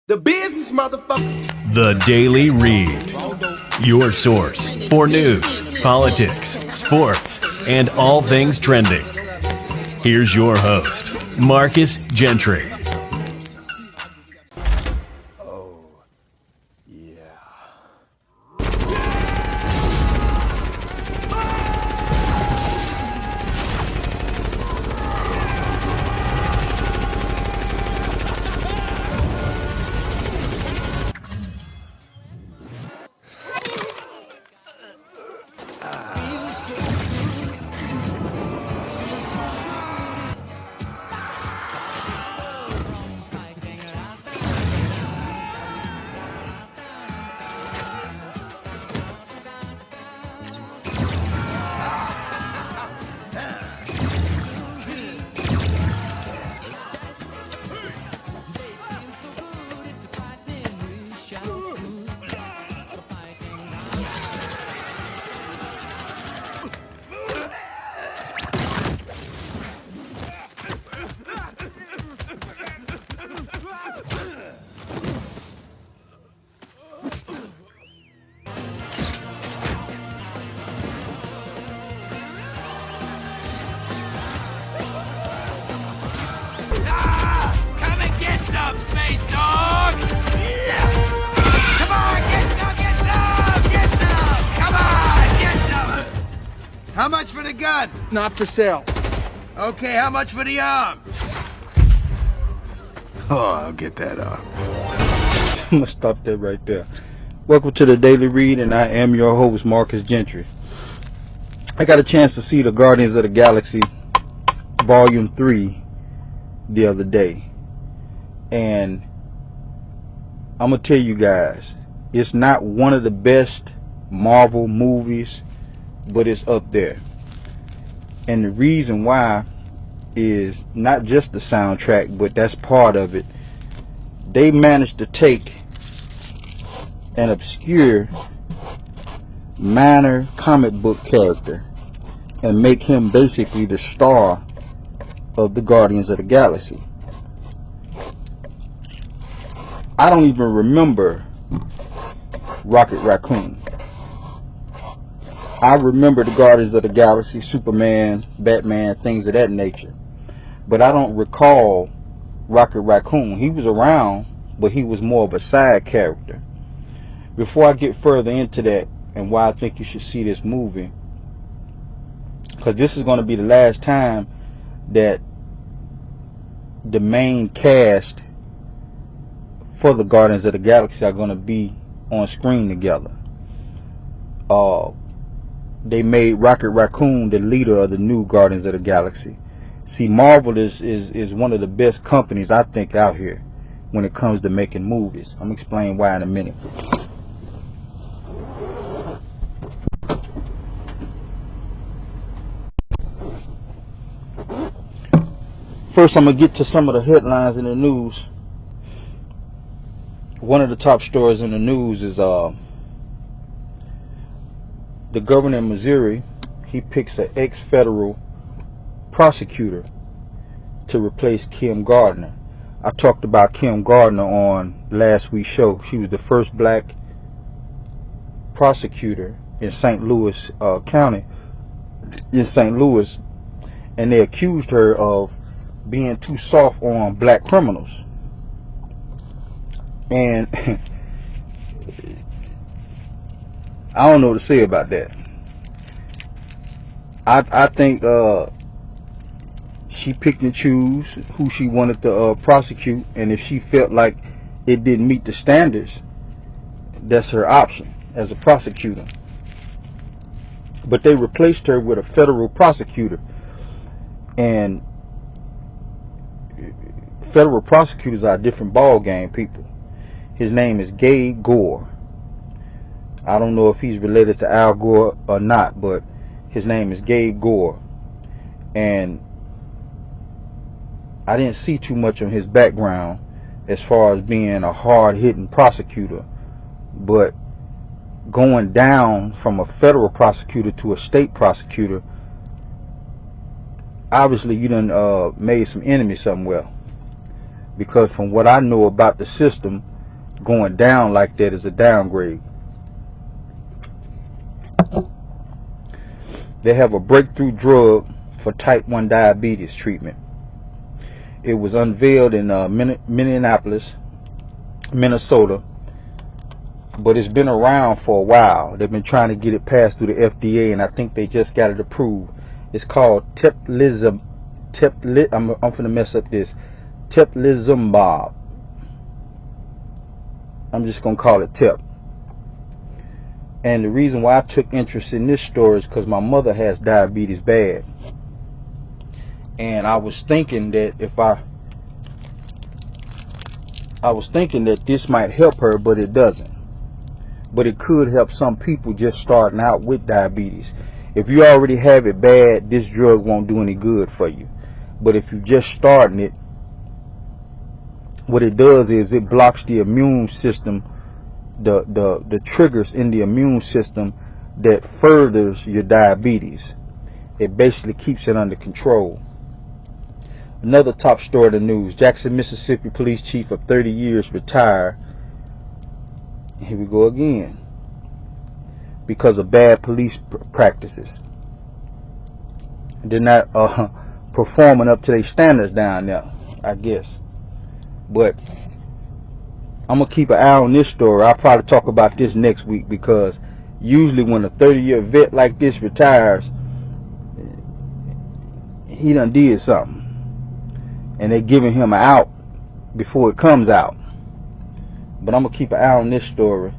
The business, motherfucker. The Daily Read. Your source for news, politics, sports, and all things trending. Here's your host, Marcus Gentry. How much for the gun? Not for sale. Okay, how much for the arm? Oh, I'll get that arm. I'm gonna stop that right there. Welcome to the Daily Read, and I am your host, Marcus Gentry. I got a chance to see the Guardians of the Galaxy Volume 3 the other day, and I'm gonna tell you guys, it's not one of the best Marvel movies, but it's up there. And the reason why is not just the soundtrack, but that's part of it. They managed to take an obscure minor comic book character and make him basically the star of the Guardians of the Galaxy. I don't even remember Rocket Raccoon. I remember the Guardians of the Galaxy, Superman, Batman, things of that nature. But I don't recall Rocket Raccoon. He was around, but he was more of a side character. Before I get further into that and why I think you should see this movie, because this is going to be the last time that the main cast for the Guardians of the Galaxy are going to be on screen together. They made Rocket Raccoon the leader of the new Guardians of the Galaxy. See, Marvel is one of the best companies, I think, out here when it comes to making movies. I'm going to explain why in a minute. First, I'm going to get to some of the headlines in the news. One of the top stories in the news is the governor of Missouri. He picks an ex-federal prosecutor to replace Kim Gardner. I talked about Kim Gardner on last week's show. She was the first black prosecutor in St. Louis County, in St. Louis, and they accused her of being too soft on black criminals. And I don't know what to say about that. I think she picked and choose who she wanted to prosecute, and if she felt like it didn't meet the standards, that's her option as a prosecutor. But they replaced her with a federal prosecutor, and federal prosecutors are a different ball game, people. His name is Gabe Gore. I don't know if he's related to Al Gore or not, but his name is Gabe Gore. And I didn't see too much of his background as far as being a hard-hitting prosecutor. But going down from a federal prosecutor to a state prosecutor, obviously you done made some enemies somewhere. Because from what I know about the system, going down like that is a downgrade. They have a breakthrough drug for type 1 diabetes treatment. It was unveiled in Minneapolis, Minnesota, but it's been around for a while. They've been trying to get it passed through the FDA, and I think they just got it approved. It's called I'm finna mess up this. Teplizumab. I'm just gonna call it Tep. And the reason why I took interest in this story is because my mother has diabetes bad. And I was thinking that this might help her, but it doesn't. But it could help some people just starting out with diabetes. If you already have it bad, this drug won't do any good for you. But if you're just starting it, what it does is it blocks the immune system, the triggers in the immune system that furthers your diabetes. It basically keeps it under control. Another top story of the news: Jackson, Mississippi police chief of 30 years retired. Here we go again. Because of bad police practices. They're not performing up to their standards down there, I guess. But I'm going to keep an eye on this story. I'll probably talk about this next week, because usually when a 30-year vet like this retires, he done did something. And they're giving him an out before it comes out. But I'm going to keep an eye on this story.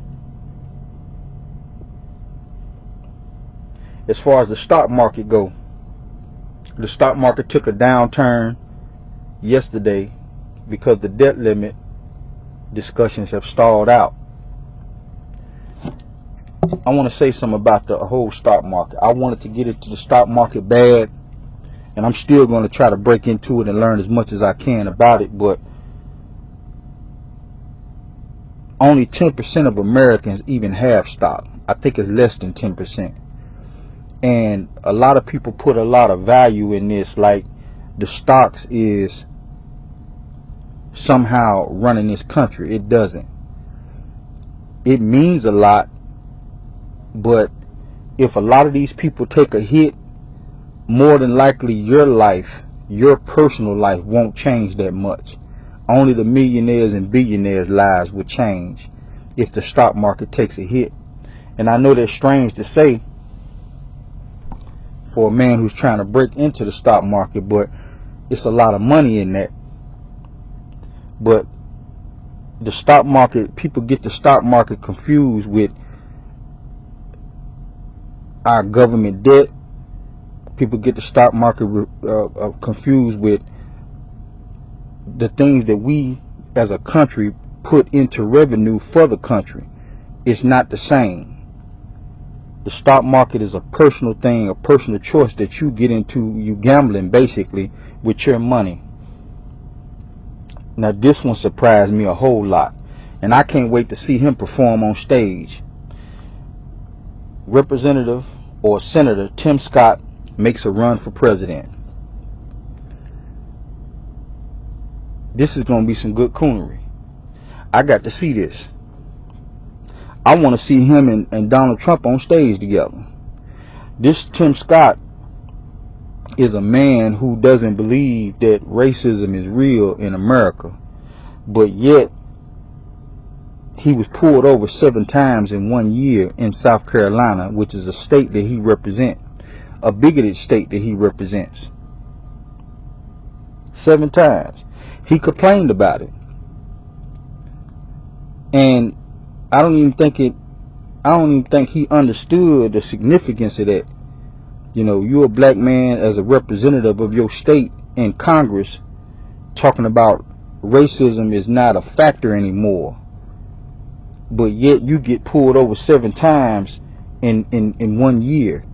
As far as the stock market go, the stock market took a downturn yesterday because the debt limit discussions have stalled out. I want to say something about the whole stock market. I wanted to get into the stock market bad, and I'm still going to try to break into it and learn as much as I can about it, but only 10% of Americans even have stock. I think it's less than 10%. And a lot of people put a lot of value in this, like the stocks is somehow running this country. It doesn't. It means a lot, but if a lot of these people take a hit, more than likely your life, your personal life, won't change that much. Only the millionaires and billionaires' lives will change if the stock market takes a hit. And I know that's strange to say for a man who's trying to break into the stock market, but it's a lot of money in that. But the stock market, people get the stock market confused with our government debt. People get the stock market confused with the things that we as a country put into revenue for the country. It's not the same. The stock market is a personal thing, a personal choice that you get into. You gambling basically with your money. Now this one surprised me a whole lot, and I can't wait to see him perform on stage. Representative or Senator Tim Scott makes a run for president. This is going to be some good coonery. I got to see this. I want to see him and Donald Trump on stage together. This Tim Scott is a man who doesn't believe that racism is real in America, but yet he was pulled over 7 times in 1 year in South Carolina, which is a state that he represents, a bigoted state that he represents. 7 times. He complained about it. And I don't even think he understood the significance of that. You know, you're a black man as a representative of your state in Congress talking about racism is not a factor anymore. But yet you get pulled over 7 times in 1 year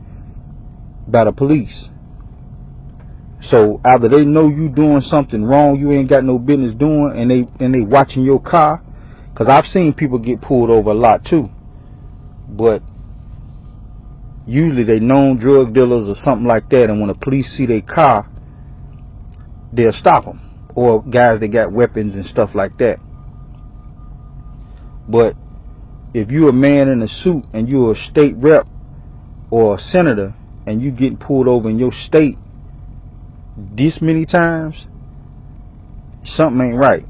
by the police. So either they know you doing something wrong you ain't got no business doing, and they watching your car. Because I've seen people get pulled over a lot too. But usually they known drug dealers or something like that, and when the police see their car, they'll stop them. Or guys that got weapons and stuff like that. But if you're a man in a suit and you're a state rep or a senator and you getting pulled over in your state this many times, something ain't right.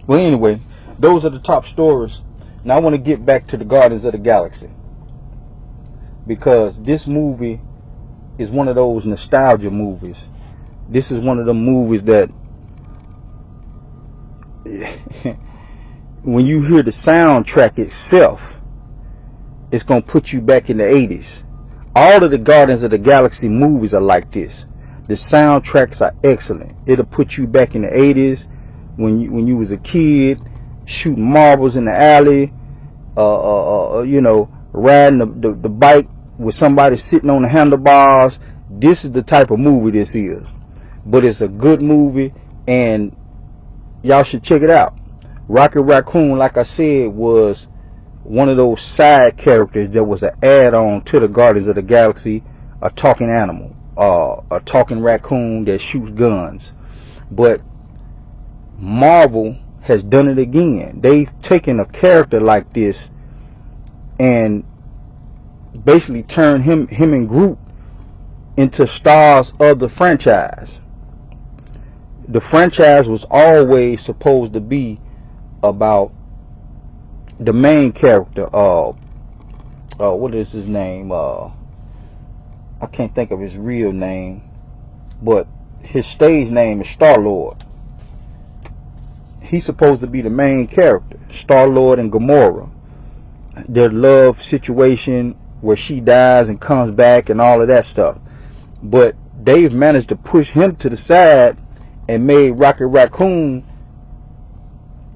Well, anyway, those are the top stories. Now I want to get back to the Guardians of the Galaxy, because this movie is one of those nostalgia movies. This is one of the movies that when you hear the soundtrack itself, it's going to put you back in the 80s. All of the Guardians of the Galaxy movies are like this. The soundtracks are excellent. It'll put you back in the 80s when you was a kid, shooting marbles in the alley, riding the bike with somebody sitting on the handlebars. This is the type of movie this is. But it's a good movie, and y'all should check it out. Rocket Raccoon, like I said, was one of those side characters that was an add-on to the Guardians of the Galaxy, a talking animal, a talking raccoon that shoots guns. But Marvel has done it again. They've taken a character like this and basically turned him and Groot into stars of the franchise. The franchise was always supposed to be about the main character. What is his name? I can't think of his real name, but his stage name is Star-Lord. He's supposed to be the main character. Star-Lord and Gamora, their love situation where she dies and comes back and all of that stuff. But they've managed to push him to the side and made Rocket Raccoon,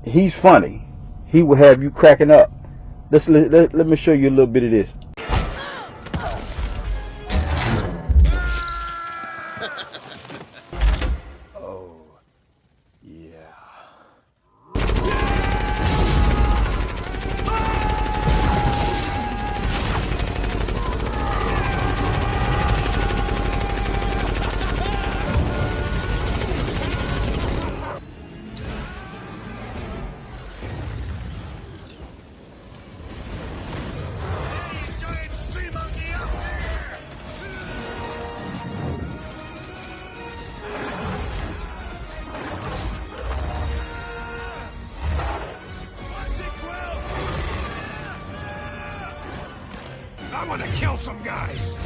he's funny. He will have you cracking up. Let me show you a little bit of this. I want to kill some guys.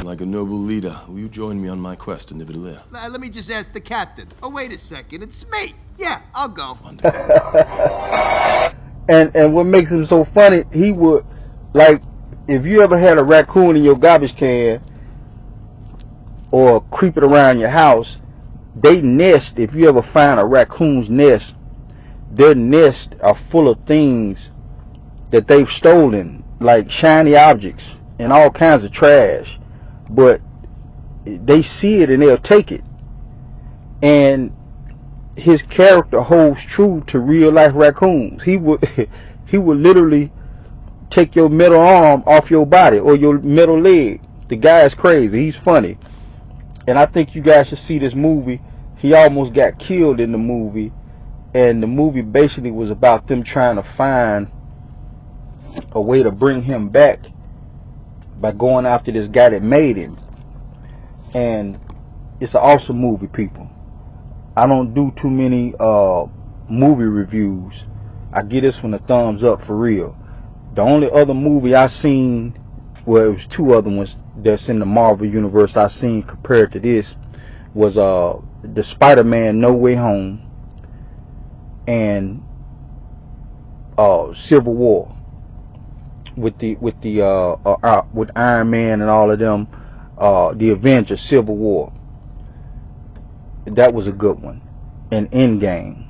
Like a noble leader, will you join me on my quest to Nidavellir? Let me just ask the captain. Oh, wait a second. It's me. Yeah, I'll go. And what makes him so funny, he would, like, if you ever had a raccoon in your garbage can or creeping around your house, they nest. If you ever find a raccoon's nest, their nests are full of things that they've stolen, like shiny objects and all kinds of trash. But they see it and they'll take it. And his character holds true to real life raccoons. He would literally take your metal arm off your body or your metal leg. The guy is crazy. He's funny. And I think you guys should see this movie. He almost got killed in the movie. And the movie basically was about them trying to find a way to bring him back by going after this guy that made him. And it's an awesome movie, people. I don't do too many movie reviews. I give this one a thumbs up for real. The only other movie I seen, well, it was two other ones that's in the Marvel universe I seen compared to this, was the Spider-Man No Way Home and Civil War with Iron Man and all of them, the Avengers Civil War. That was a good one. And Endgame.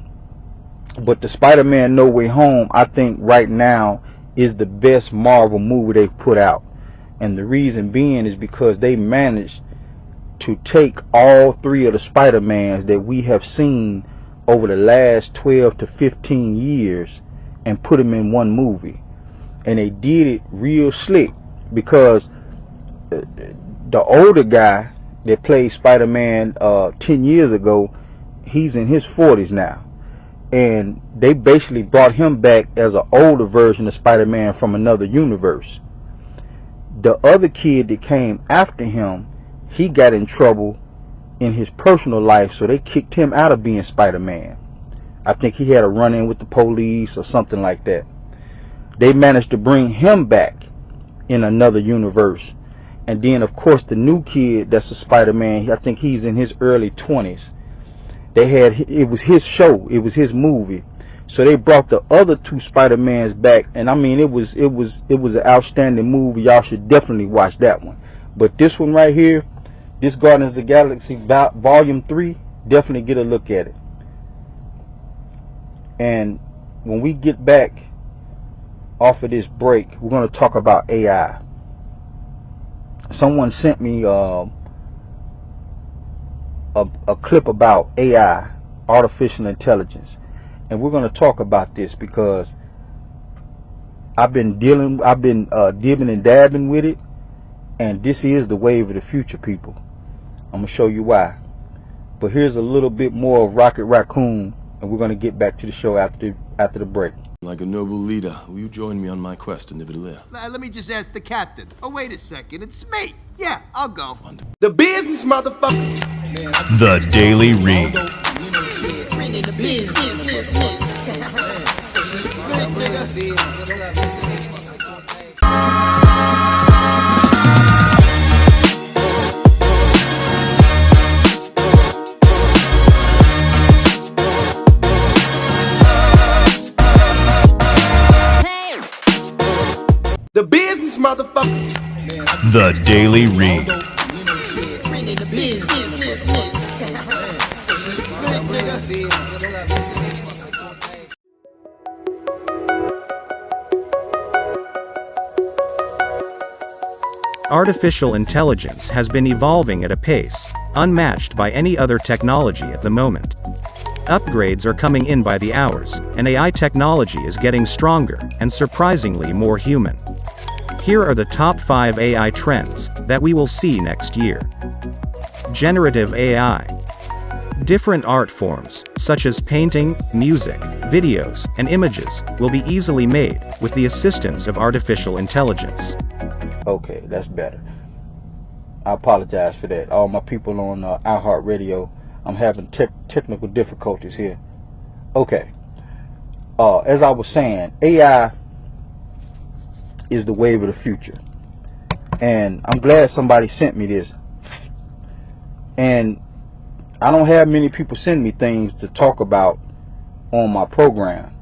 But the Spider-Man No Way Home, I think right now is the best Marvel movie they've put out. And the reason being is because they managed to take all three of the Spider-Mans that we have seen over the last 12 to 15 years and put them in one movie. And they did it real slick, because the older guy that played Spider-Man 10 years ago, he's in his 40s now. And they basically brought him back as an older version of Spider-Man from another universe. The other kid that came after him, he got in trouble in his personal life, so they kicked him out of being Spider-Man. I think he had a run-in with the police or something like that. They managed to bring him back in another universe. And then, of course, the new kid that's a Spider-Man, I think he's in his early 20s. It was his show, it was his movie. So they brought the other two Spider-Mans back, and I mean, it was an outstanding movie. Y'all should definitely watch that one. But this one right here, this Guardians of the Galaxy Volume 3, definitely get a look at it. And when we get back off of this break, we're going to talk about AI. Someone sent me a clip about AI, artificial intelligence, and we're going to talk about this because I've been dibbing and dabbing with it, and this is the wave of the future, people. I'm going to show you why. But here's a little bit more of Rocket Raccoon, and we're going to get back to the show after the break. Like a noble leader, will you join me on my quest to Nividalea? Let me just ask the captain. Oh, wait a second. It's me. Yeah, I'll go. The business, motherfucker. The Daily Read. The business, motherfucker. The Daily Read. Artificial intelligence has been evolving at a pace unmatched by any other technology at the moment. Upgrades are coming in by the hours, and AI technology is getting stronger and surprisingly more human. Here are the top 5 AI trends that we will see next year. Generative AI. Different art forms, such as painting, music, videos, and images, will be easily made with the assistance of artificial intelligence. Okay, that's better. I apologize for that. All my people on iHeartRadio, I'm having technical difficulties here. Okay. As I was saying, AI is the wave of the future. And I'm glad somebody sent me this. And I don't have many people send me things to talk about on my program.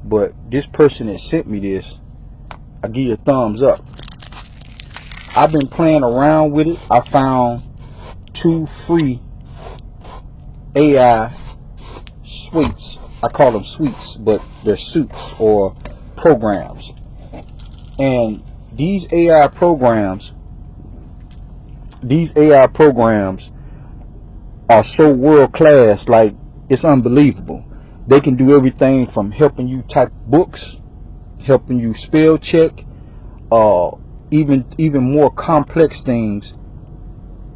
But this person that sent me this, I give you a thumbs up. I've been playing around with it. I found 2 free AI suites. I call them suites, but they're suits or programs. And these AI programs are so world class, like it's unbelievable. They can do everything from helping you type books, helping you spell check, even more complex things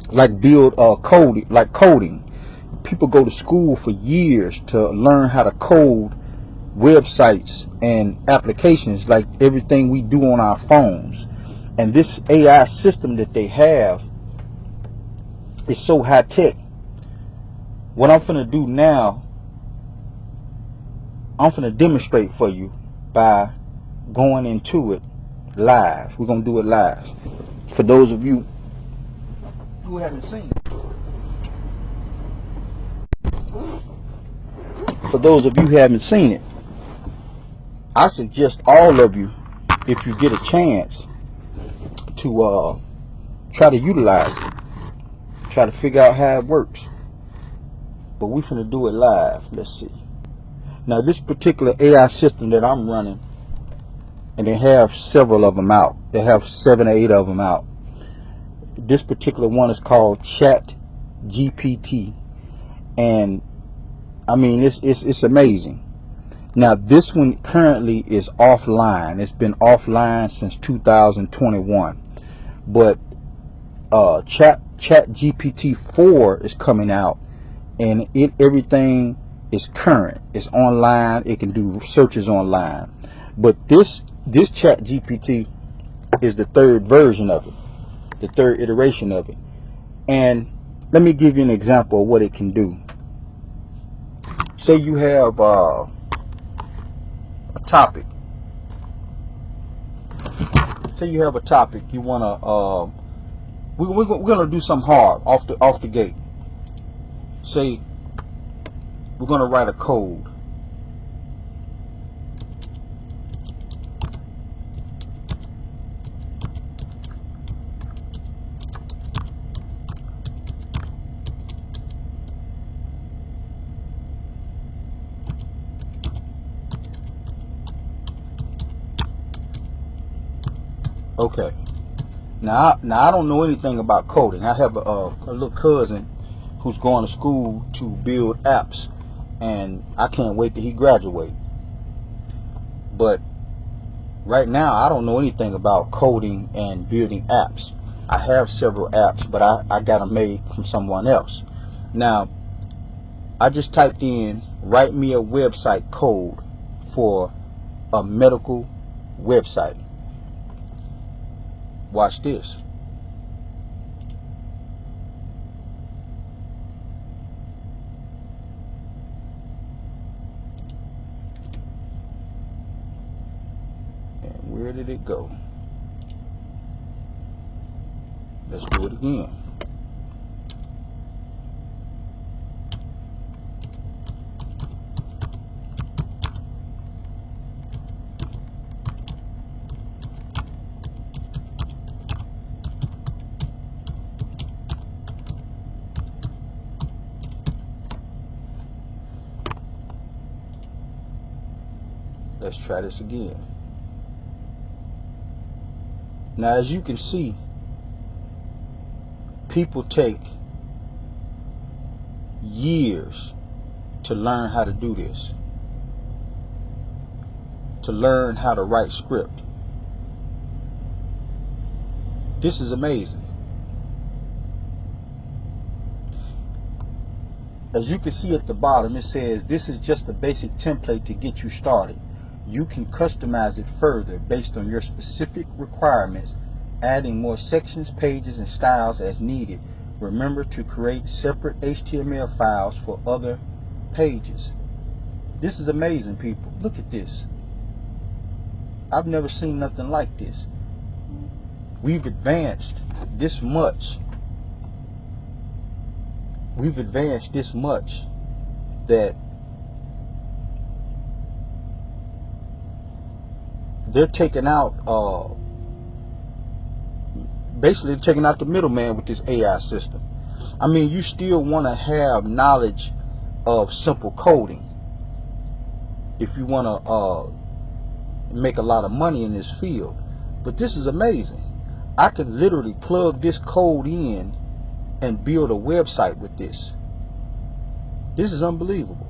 like build coding. People go to school for years to learn how to code websites and applications like everything we do on our phones. And this AI system that they have is so high tech. What I'm finna do now, I'm finna demonstrate for you by going into it live. We're gonna do it live for those of you who haven't seen it. For those of you who haven't seen it, I suggest all of you, if you get a chance, to try to utilize it. Try to figure out how it works. But we're finna do it live. Let's see. Now this particular AI system that I'm running, and they have several of them out. They have 7 or 8 of them out. This particular one is called ChatGPT, and I mean it's amazing. Now this one currently is offline. It's been offline since 2021. But ChatGPT 4 is coming out, and everything is current. It's online. It can do searches online. But this ChatGPT is the third version of it, the third iteration of it. And let me give you an example of what it can do. Say you have a topic. Say you have a topic. You wanna we're gonna do something hard off the gate. Say we're gonna write a code. Okay. Now I don't know anything about coding. I have a little cousin who's going to school to build apps, and I can't wait till he graduates. But right now I don't know anything about coding and building apps. I have several apps, but I got them made from someone else. Now I just typed in, write me a website code for a medical website. Watch this. And where did it go? Let's do it again. Let's try this again. Now, as you can see, people take years to learn how to do this, to learn how to write script. This is amazing. As you can see at the bottom, it says this is just a basic template to get you started. You can customize it further based on your specific requirements, adding more sections, pages, and styles as needed. Remember to create separate HTML files for other pages. This is amazing, people. Look at this. I've never seen nothing like this. We've advanced this much. We've advanced this much that they're taking out, basically taking out the middleman with this AI system. I mean, you still want to have knowledge of simple coding if you want to make a lot of money in this field. But this is amazing. I can literally plug this code in and build a website with this. This is unbelievable.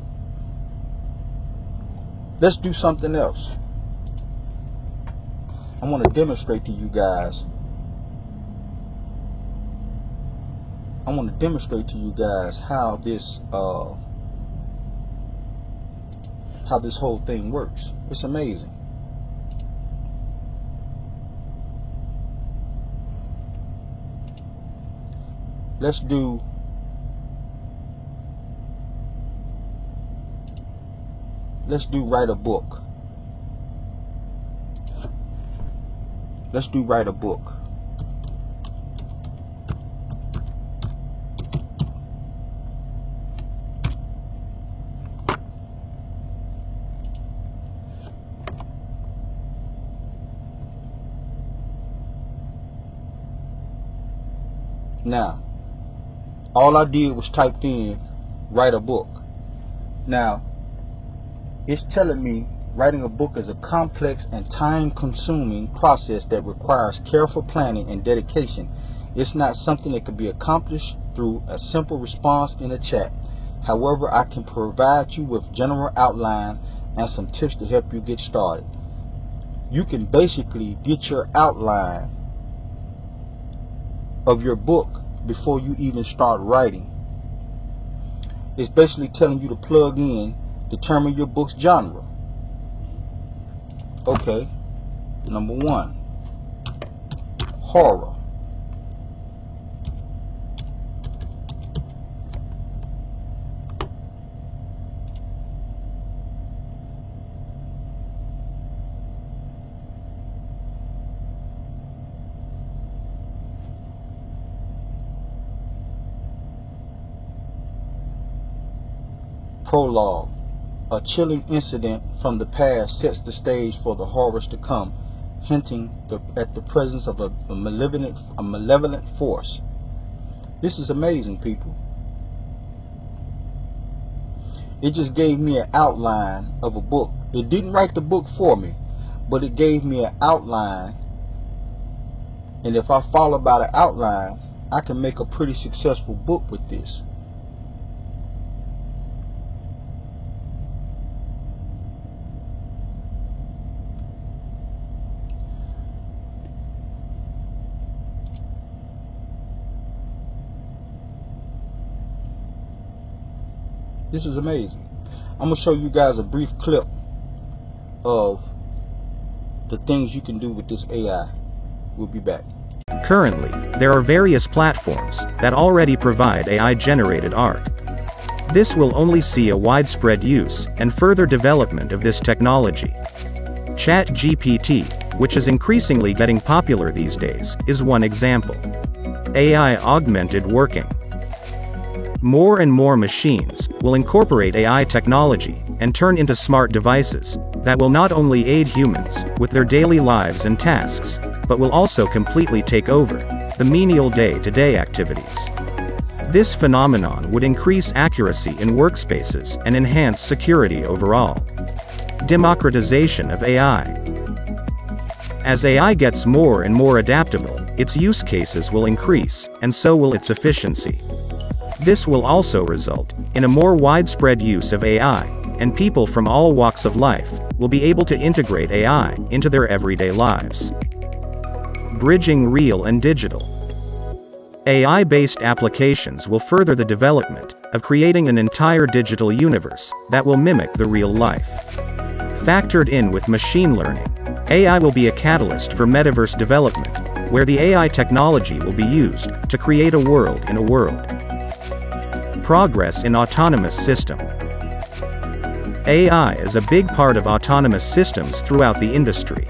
Let's do something else. I want to demonstrate to you guys. I want to demonstrate to you guys how this whole thing works. It's amazing. Let's do write a book. Let's do write a book. Now, all I did was typed in write a book. Now, it's telling me writing a book is a complex and time-consuming process that requires careful planning and dedication. It's not something that can be accomplished through a simple response in a chat. However, I can provide you with general outline and some tips to help you get started. You can basically get your outline of your book before you even start writing. It's basically telling you to plug in, determine your book's genre. Okay, number 1, horror. Prologue. A chilling incident from the past sets the stage for the horrors to come, hinting at the presence of a malevolent force. This is amazing, people. It just gave me an outline of a book. It didn't write the book for me, but it gave me an outline. And if I follow by the outline, I can make a pretty successful book with this. This is amazing. I'm going to show you guys a brief clip of the things you can do with this AI. We'll be back. Currently, there are various platforms that already provide AI-generated art. This will only see a widespread use and further development of this technology. ChatGPT, which is increasingly getting popular these days, is one example. AI augmented working. More and more machines will incorporate AI technology and turn into smart devices that will not only aid humans with their daily lives and tasks, but will also completely take over the menial day-to-day activities. This phenomenon would increase accuracy in workspaces and enhance security overall. Democratization of AI. As AI gets more and more adaptable, its use cases will increase, and so will its efficiency. This will also result in a more widespread use of AI, and people from all walks of life will be able to integrate AI into their everyday lives. Bridging real and digital. AI-based applications will further the development of creating an entire digital universe that will mimic the real life. Factored in with machine learning, AI will be a catalyst for metaverse development, where the AI technology will be used to create a world in a world. Progress in autonomous system. AI is a big part of autonomous systems throughout the industry.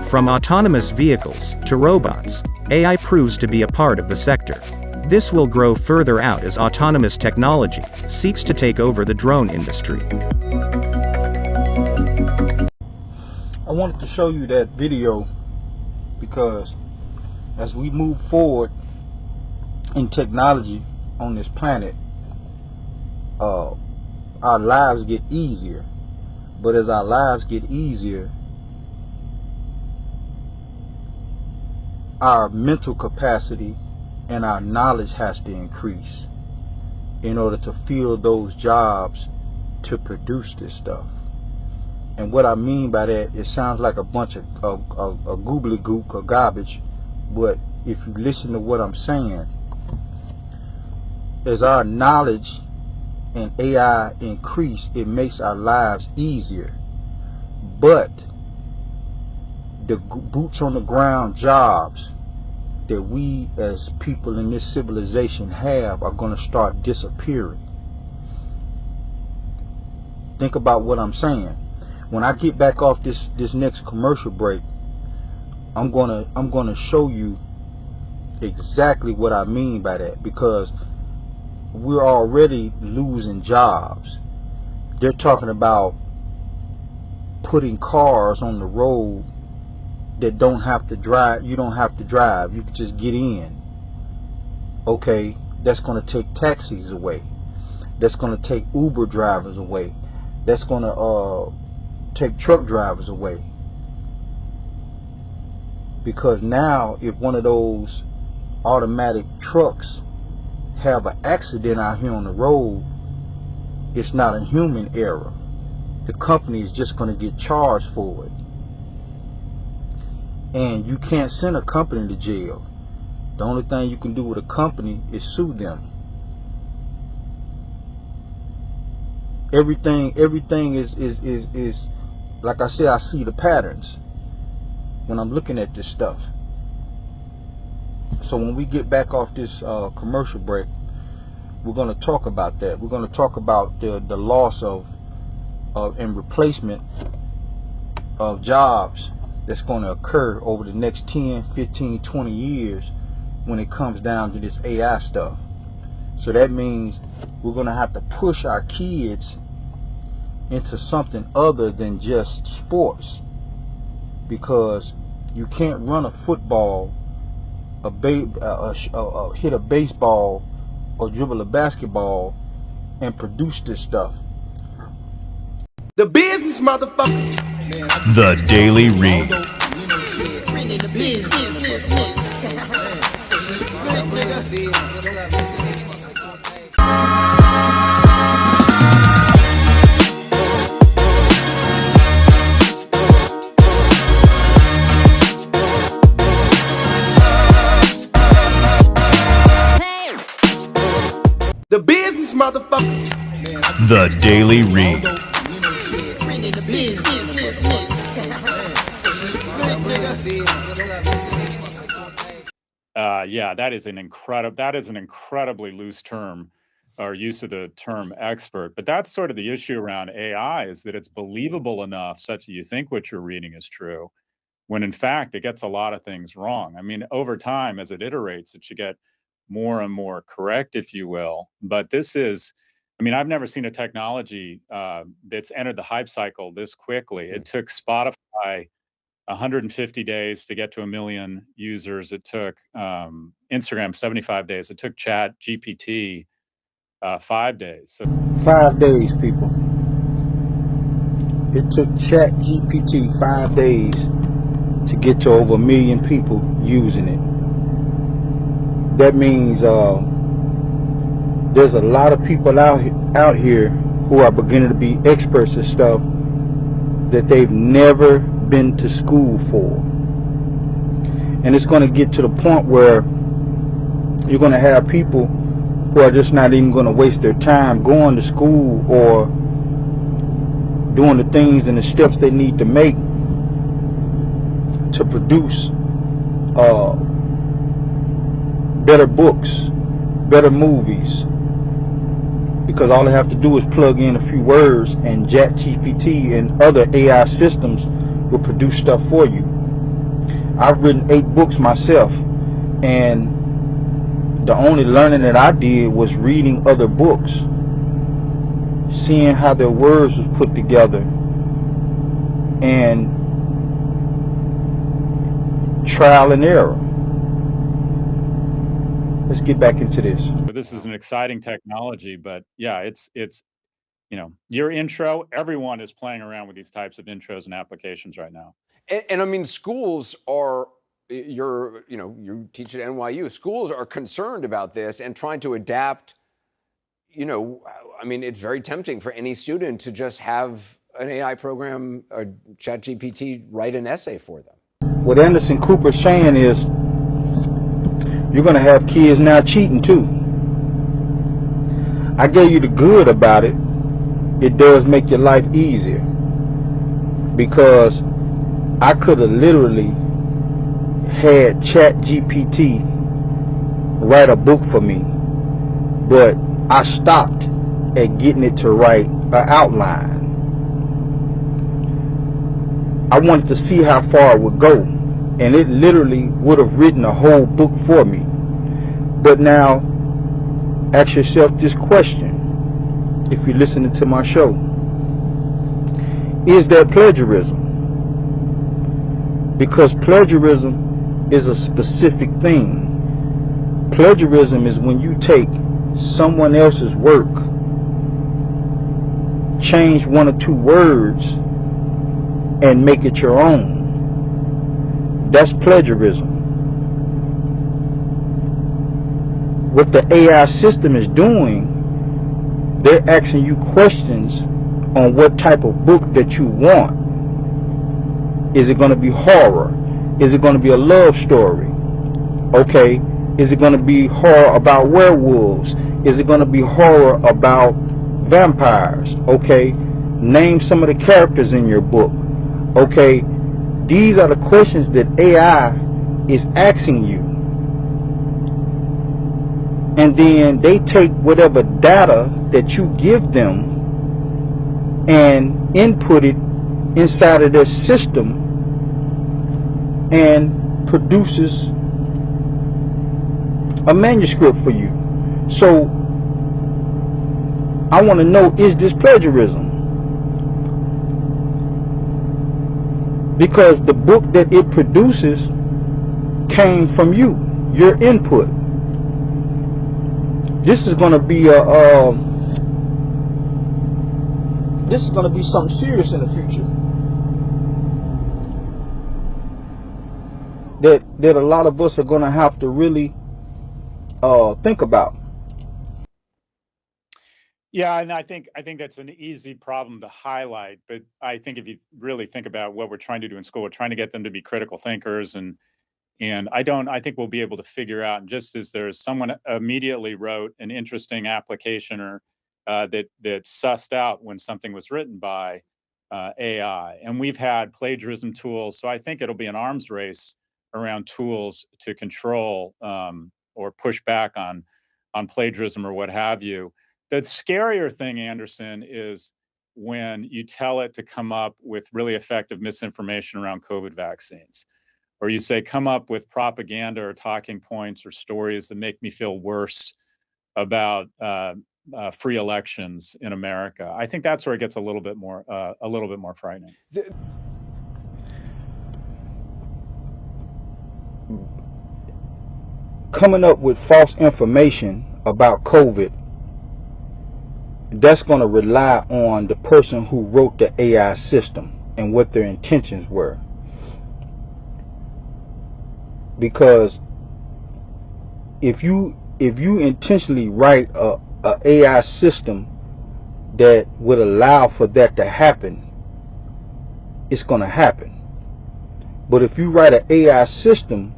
From autonomous vehicles to robots, AI proves to be a part of the sector. This will grow further out as autonomous technology seeks to take over the drone industry. I wanted to show you that video because as we move forward in technology on this planet, our lives get easier. But as our lives get easier, our mental capacity and our knowledge has to increase in order to fill those jobs to produce this stuff. And what I mean by that, it sounds like a bunch of gobbledygook or garbage, but if you listen to what I'm saying, as our knowledge and AI increase, it makes our lives easier. But the boots on the ground jobs that we as people in this civilization have are going to start disappearing. Think about what I'm saying. When I get back off this next commercial break, I'm gonna show you exactly what I mean by that, because we're already losing jobs. They're talking about putting cars on the road that don't have to drive. You don't have to drive. You can just get in. Okay, that's going to take taxis away. That's going to take Uber drivers away. That's going to take truck drivers away. Because now, if one of those automatic trucks have an accident out here on the road, it's not a human error. The company is just going to get charged for it. And you can't send a company to jail. The only thing you can do with a company is sue them. Everything is like I said, I see the patterns when I'm looking at this stuff. So when we get back off this commercial break, we're going to talk about that. We're going to talk about the loss of and replacement of jobs that's going to occur over the next 10, 15, 20 years when it comes down to this AI stuff. So that means we're going to have to push our kids into something other than just sports, because you can't run a football, hit a baseball, or dribble a basketball and produce this stuff. The business, motherfucker. The Daily Read. The business, motherfucker. The Daily Read. Yeah, that is an incredibly loose term, or use of the term expert. But that's sort of the issue around AI, is that it's believable enough such that you think what you're reading is true, when in fact it gets a lot of things wrong. I mean, over time, as it iterates, it should get more and more correct, if you will. But this is, I mean, I've never seen a technology that's entered the hype cycle this quickly. It took Spotify 150 days to get to 1 million users. It took Instagram 75 days. It took ChatGPT 5 days. So 5 days, people. It took ChatGPT 5 days to get to over 1 million people using it. That means there's a lot of people out here who are beginning to be experts at stuff that they've never been to school for. And it's going to get to the point where you're going to have people who are just not even going to waste their time going to school or doing the things and the steps they need to make to produce better books, better movies, because all they have to do is plug in a few words and ChatGPT and other AI systems will produce stuff for you. I've written 8 books myself, and the only learning that I did was reading other books, seeing how their words was put together, and trial and error. Let's get back into this. this is an exciting technology, but yeah, it's your intro. Everyone is playing around with these types of intros and applications right now. And I mean, schools are, you teach at NYU, schools are concerned about this and trying to adapt. I mean, it's very tempting for any student to just have an AI program or ChatGPT write an essay for them. What Anderson Cooper's saying is you're going to have kids now cheating too. I gave you the good about it. It does make your life easier, because I could have literally had ChatGPT write a book for me, but I stopped at getting it to write an outline. I wanted to see how far it would go, and it literally would have written a whole book for me. But now, ask yourself this question, if you're listening to my show. Is that plagiarism? Because plagiarism is a specific thing. Plagiarism is when you take someone else's work, change 1 or 2 words, and make it your own. That's plagiarism. What the AI system is doing, they're asking you questions on what type of book that you want. Is it going to be horror? Is it going to be a love story? Okay, Is it going to be horror about werewolves? Is it going to be horror about vampires? Okay, name some of the characters in your book. Okay, these are the questions that AI is asking you. And then they take whatever data that you give them and input it inside of their system and produces a manuscript for you. So I want to know, is this plagiarism? Because the book that it produces came from you, your input. This is going to be something serious in the future. That a lot of us are going to have to really think about. Yeah, and I think that's an easy problem to highlight. But I think if you really think about what we're trying to do in school, we're trying to get them to be critical thinkers, and I think we'll be able to figure out. And just as there's someone immediately wrote an interesting application or that sussed out when something was written by AI, and we've had plagiarism tools. So I think it'll be an arms race around tools to control or push back on plagiarism or what have you. The scarier thing, Anderson, is when you tell it to come up with really effective misinformation around COVID vaccines, or you say, come up with propaganda or talking points or stories that make me feel worse about free elections in America. I think that's where it gets a little bit more frightening. Coming up with false information about COVID, that's going to rely on the person who wrote the AI system and what their intentions were. Because if you intentionally write a AI system that would allow for that to happen, it's going to happen. But if you write an AI system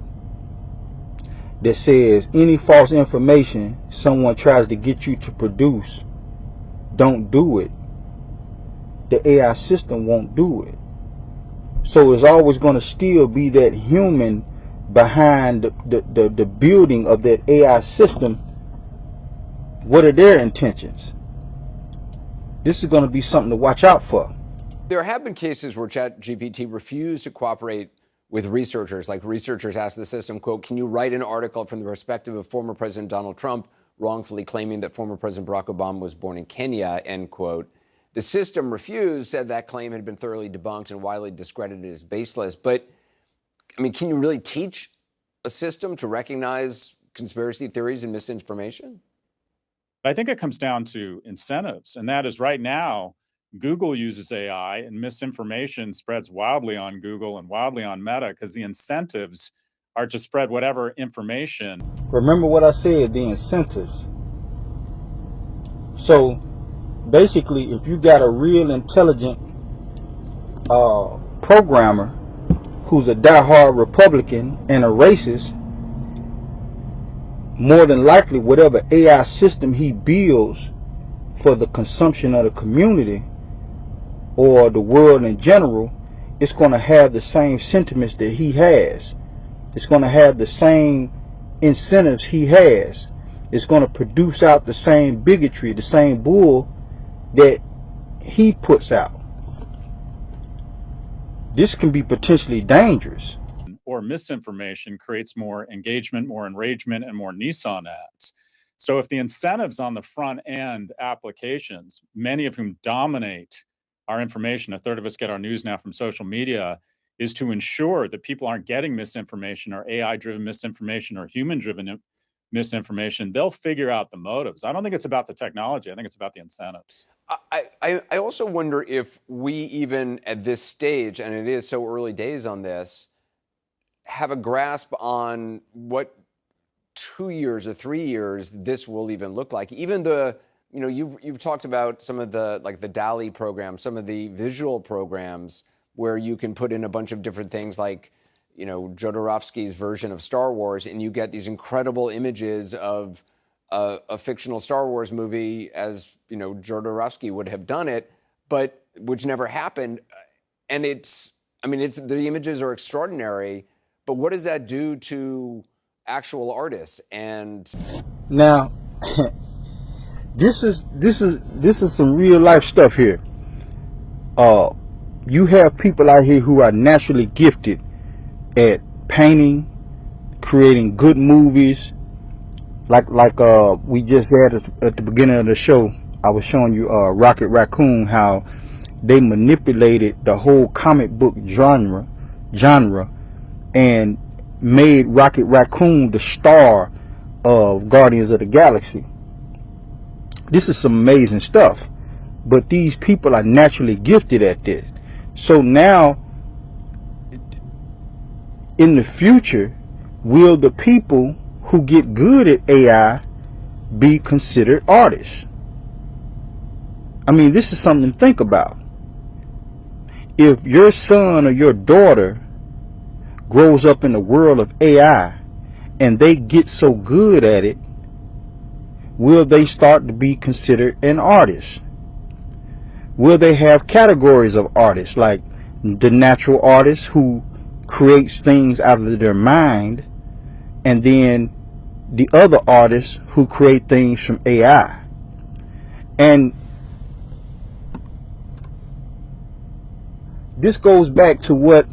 that says any false information someone tries to get you to produce, don't do it, the AI system won't do it. So it's always going to still be that human behind the building of that AI system. What are their intentions? This is going to be something to watch out for. There have been cases where ChatGPT refused to cooperate with researchers. Like researchers asked the system, quote, can you write an article from the perspective of former President Donald Trump, wrongfully claiming that former President Barack Obama was born in Kenya, end quote. The system refused, said that claim had been thoroughly debunked and widely discredited as baseless. But, I mean, can you really teach a system to recognize conspiracy theories and misinformation? I think it comes down to incentives, and that is right now, Google uses AI and misinformation spreads wildly on Google and wildly on Meta because the incentives are to spread whatever information. Remember what I said, the incentives. So basically, if you got a real intelligent programmer who's a diehard Republican and a racist, more than likely whatever AI system he builds for the consumption of the community or the world in general, it's going to have the same sentiments that he has. It's going to have the same incentives he has. It's going to produce out the same bigotry, the same bull that he puts out. This can be potentially dangerous. Or misinformation creates more engagement, more enragement, and more Nissan ads. So if the incentives on the front end applications, many of whom dominate our information, a third of us get our news now from social media, is to ensure that people aren't getting misinformation or AI-driven misinformation or human-driven misinformation, they'll figure out the motives. I don't think it's about the technology. I think it's about the incentives. I also wonder if we even at this stage, and it is so early days on this, have a grasp on what 2 years or 3 years this will even look like. Even you've talked about some of the, like the DALL-E program, some of the visual programs where you can put in a bunch of different things like, you know, Jodorowsky's version of Star Wars, and you get these incredible images of a fictional Star Wars movie as, you know, Jodorowsky would have done it, but which never happened. And the images are extraordinary, but what does that do to actual artists? And now, this is some real life stuff here. You have people out here who are naturally gifted at painting, creating good movies, like we just had at the beginning of the show. I was showing you Rocket Raccoon, how they manipulated the whole comic book genre and made Rocket Raccoon the star of Guardians of the Galaxy. This is some amazing stuff, but these people are naturally gifted at this. So now, in the future, will the people who get good at AI be considered artists? I mean, this is something to think about. If your son or your daughter grows up in the world of AI and they get so good at it, will they start to be considered an artist? Will they have categories of artists, like the natural artist who creates things out of their mind, and then the other artists who create things from AI? And this goes back to what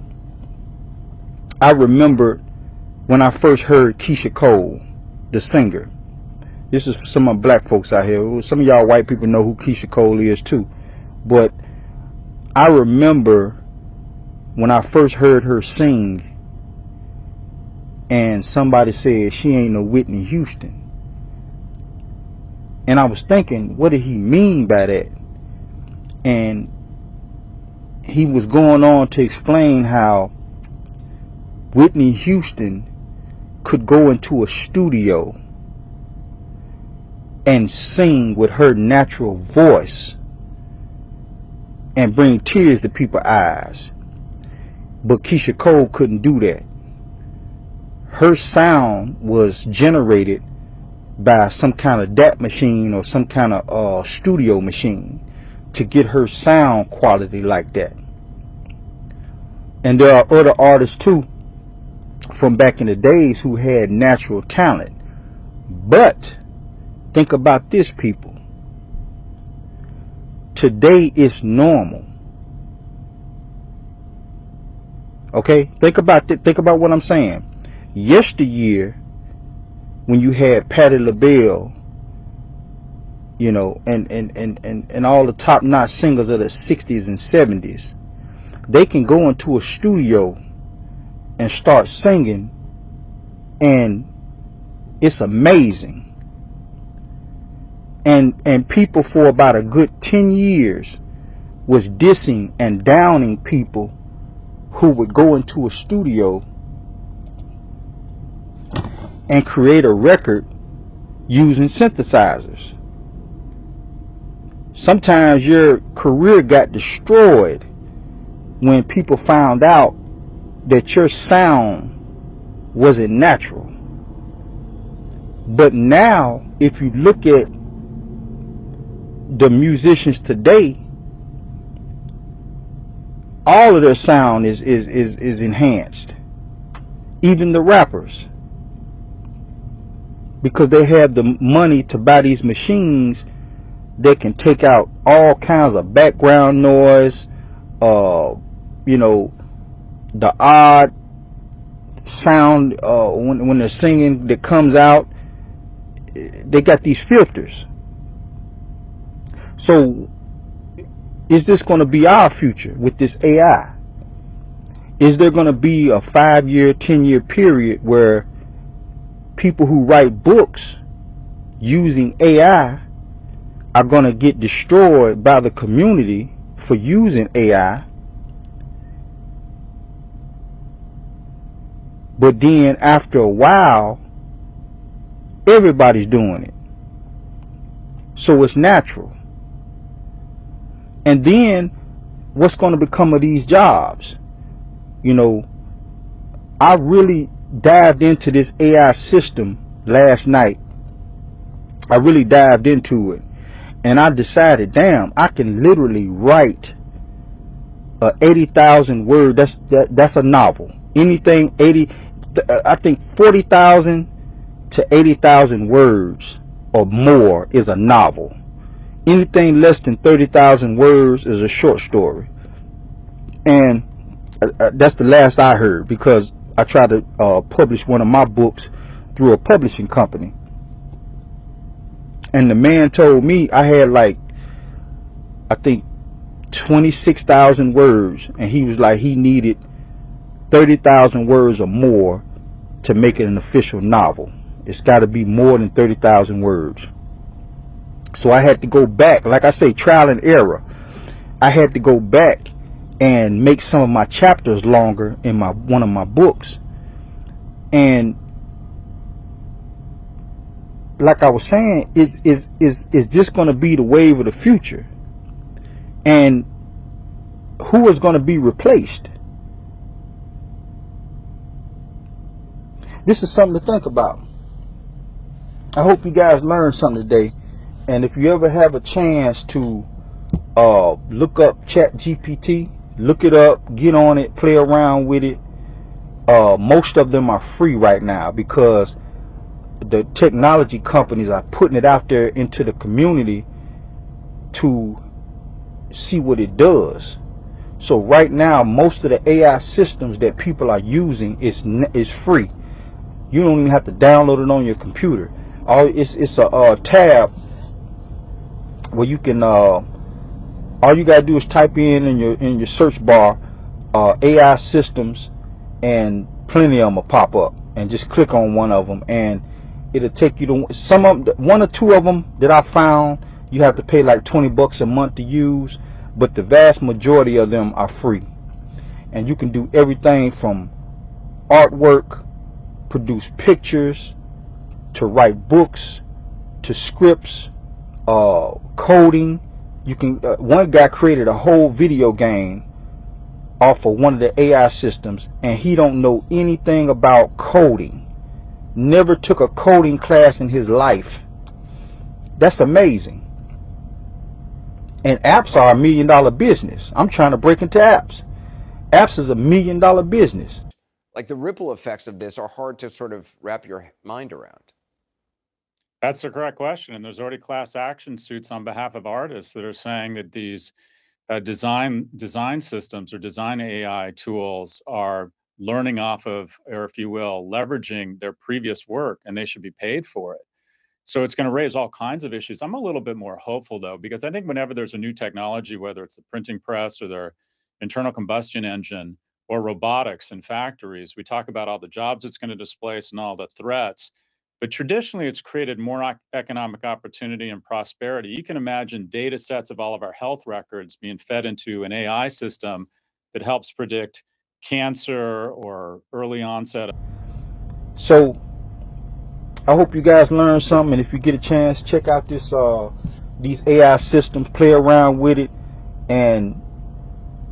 I remember when I first heard Keisha Cole, the singer. This is for some of my black folks out here. Some of y'all white people know who Keisha Cole is too. But I remember when I first heard her sing, and somebody said she ain't no Whitney Houston. And I was thinking, what did he mean by that? And he was going on to explain how Whitney Houston could go into a studio and sing with her natural voice and bring tears to people's eyes. But Keisha Cole couldn't do that. Her sound was generated by some kind of DAT machine or some kind of studio machine to get her sound quality like that. And there are other artists too from back in the days who had natural talent. But think about this, people. Today is normal. Okay? Think about what I'm saying. Yesteryear, when you had Patti LaBelle, you know, and all the top-notch singers of the 60s and 70s, they can go into a studio and start singing, and it's amazing. And people for about a good 10 years was dissing and downing people who would go into a studio and create a record using synthesizers. Sometimes your career got destroyed when people found out that your sound wasn't natural. But now, if you look at the musicians today, all of their sound is enhanced. Even the rappers, because they have the money to buy these machines that can take out all kinds of background noise, you know, the odd sound when they're singing that comes out. They got these filters. So is this going to be our future with this AI? Is there going to be a 5-year, 10-year period where people who write books using AI are going to get destroyed by the community for using AI? But then after a while, everybody's doing it. So it's natural. And then what's going to become of these jobs? You know, I really dived into this AI system last night. I really dived into it, and I decided, damn, I can literally write a 80,000 word. That's a novel. Anything 80, I think 40,000 to 80,000 words or more is a novel. Anything less than 30,000 words is a short story. And that's the last I heard, because I tried to publish one of my books through a publishing company. And the man told me I had like, I think 26,000 words, and he was like, he needed 30,000 words or more to make it an official novel. It's got to be more than 30,000 words. So I had to go back, like I say, trial and error. I had to go back and make some of my chapters longer in one of my books. And like I was saying, is this going to be the wave of the future? And who is going to be replaced? This is something to think about. I hope you guys learned something today. And if you ever have a chance to look up ChatGPT, look it up, get on it, play around with it. Most of them are free right now, because the technology companies are putting it out there into the community to see what it does. So right now, most of the AI systems that people are using is free. You don't even have to download it on your computer. It's a tab where you can all you gotta do is type in your search bar AI systems, and plenty of them will pop up, and just click on one of them and it'll take you to some of them. One or two of them that I found you have to pay like $20 a month to use, but the vast majority of them are free. And you can do everything from artwork, produce pictures, to write books, to scripts, coding. You can one guy created a whole video game off of one of the AI systems, and he don't know anything about coding. Never took a coding class in his life. That's amazing. And apps are $1 million business. I'm trying to break into apps. Apps is $1 million business. Like, the ripple effects of this are hard to sort of wrap your mind around. That's the correct question. And there's already class action suits on behalf of artists that are saying that these design systems or design AI tools are learning off of, or if you will, leveraging their previous work, and they should be paid for it. So it's going to raise all kinds of issues. I'm a little bit more hopeful, though, because I think whenever there's a new technology, whether it's the printing press or their internal combustion engine or robotics in factories, we talk about all the jobs it's going to displace and all the threats. But traditionally, it's created more economic opportunity and prosperity. You can imagine data sets of all of our health records being fed into an AI system that helps predict cancer or early onset. So I hope you guys learned something, and if you get a chance, check out this these AI systems, play around with it, and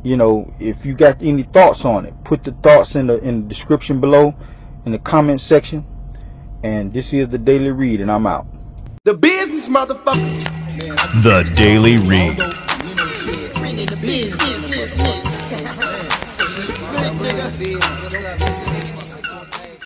you know, if you got any thoughts on it, put the thoughts in the description below, in the comment section. And this is the Daily Read, and I'm out. The business, motherfucker. The Daily Read. Business.